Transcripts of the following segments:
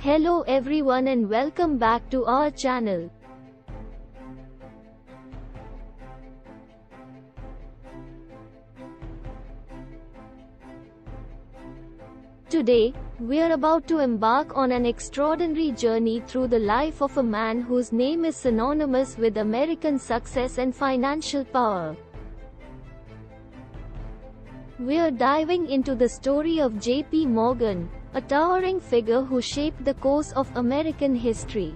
Hello everyone and welcome back to our channel. Today, we're about to embark on an extraordinary journey through the life of a man whose name is synonymous with American success and financial power. We're diving into the story of J.P. Morgan, a towering figure who shaped the course of American history.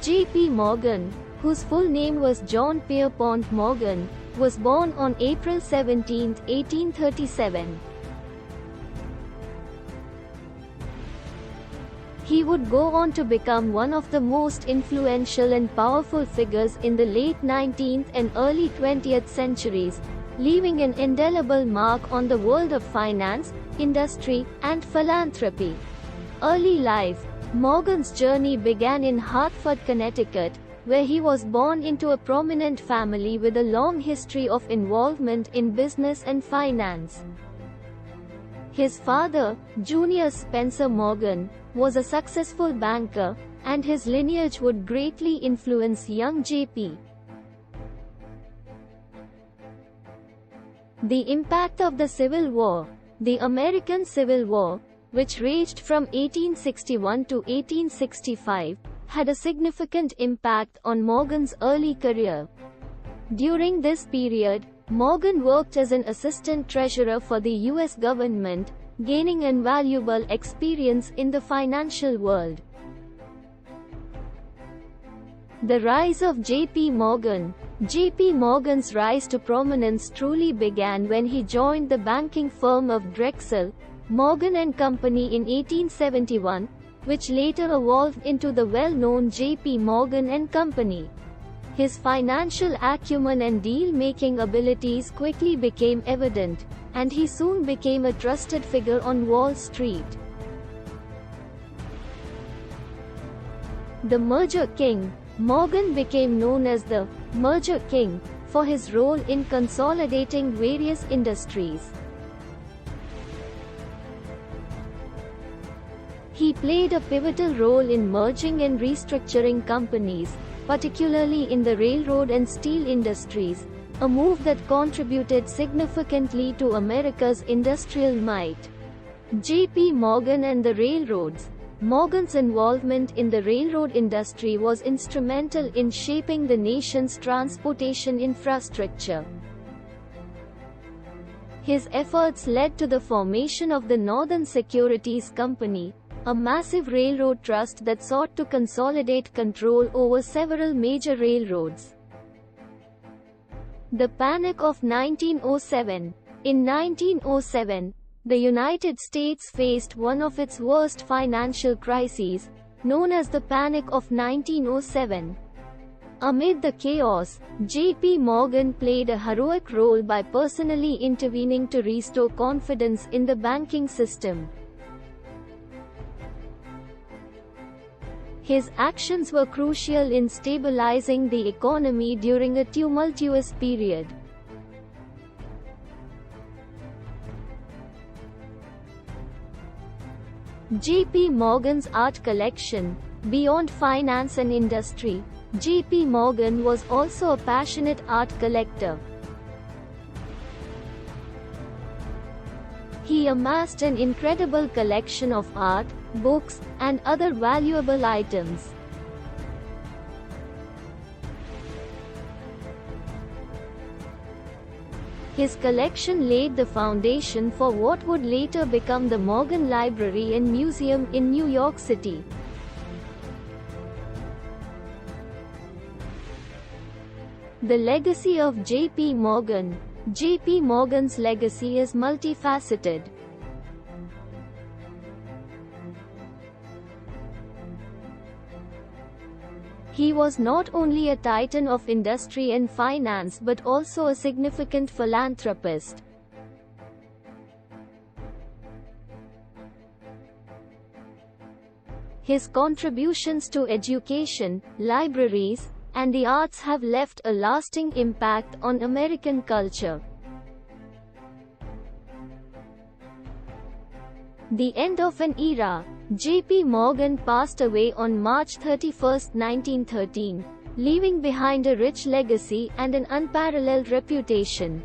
J.P. Morgan, whose full name was John Pierpont Morgan, was born on April 17, 1837. He would go on to become one of the most influential and powerful figures in the late 19th and early 20th centuries, leaving an indelible mark on the world of finance, industry, and philanthropy. Early life. Morgan's journey began in Hartford, Connecticut, where he was born into a prominent family with a long history of involvement in business and finance. His father, Junior Spencer Morgan, was a successful banker, and his lineage would greatly influence young J.P. The impact of the Civil War. The American Civil War, which raged from 1861 to 1865, had a significant impact on Morgan's early career. During this period, Morgan worked as an assistant treasurer for the U.S. government, gaining invaluable experience in the financial world. The rise of J.P. Morgan. J.P. Morgan's rise to prominence truly began when he joined the banking firm of Drexel, Morgan and Company in 1871, which later evolved into the well-known J.P. Morgan and Company. His financial acumen and deal-making abilities quickly became evident, and he soon became a trusted figure on Wall Street. The Merger King. Morgan became known as the Merger King for his role in consolidating various industries. He played a pivotal role in merging and restructuring companies, particularly in the railroad and steel industries, a move that contributed significantly to America's industrial might. J.P. Morgan and the railroads. Morgan's involvement in the railroad industry was instrumental in shaping the nation's transportation infrastructure. His efforts led to the formation of the Northern Securities Company, a massive railroad trust that sought to consolidate control over several major railroads. The Panic of 1907. In 1907, the United States faced one of its worst financial crises, known as the Panic of 1907. Amid the chaos, J.P. Morgan played a heroic role by personally intervening to restore confidence in the banking system. His actions were crucial in stabilizing the economy during a tumultuous period. J.P. Morgan's art collection. Beyond finance and industry, J.P. Morgan was also a passionate art collector. He amassed an incredible collection of art, books, and other valuable items. His collection laid the foundation for what would later become the Morgan Library and Museum in New York City. The legacy of J.P. Morgan. J.P. Morgan's legacy is multifaceted. He was not only a titan of industry and finance but also a significant philanthropist. His contributions to education, libraries, and the arts have left a lasting impact on American culture. The end of an era. J.P. Morgan passed away on March 31, 1913, leaving behind a rich legacy and an unparalleled reputation.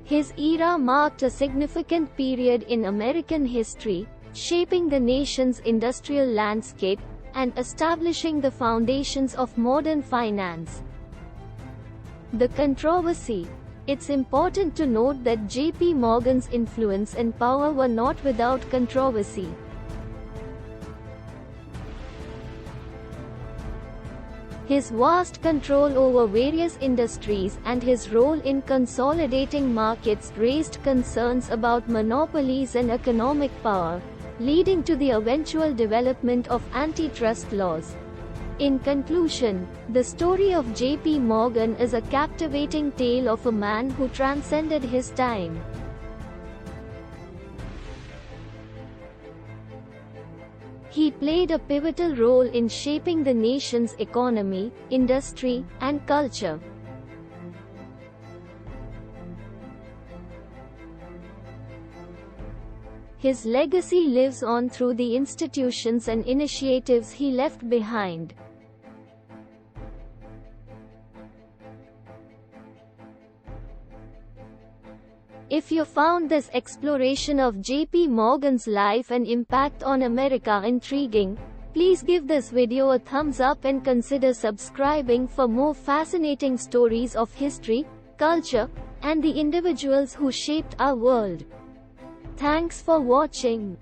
His era marked a significant period in American history, shaping the nation's industrial landscape and establishing the foundations of modern finance. The controversy. It's important to note that J.P. Morgan's influence and power were not without controversy. His vast control over various industries and his role in consolidating markets raised concerns about monopolies and economic power, leading to the eventual development of antitrust laws. In conclusion, the story of J.P. Morgan is a captivating tale of a man who transcended his time. He played a pivotal role in shaping the nation's economy, industry, and culture. His legacy lives on through the institutions and initiatives he left behind. If you found this exploration of J.P. Morgan's life and impact on America intriguing, please give this video a thumbs up and consider subscribing for more fascinating stories of history, culture, and the individuals who shaped our world. Thanks for watching.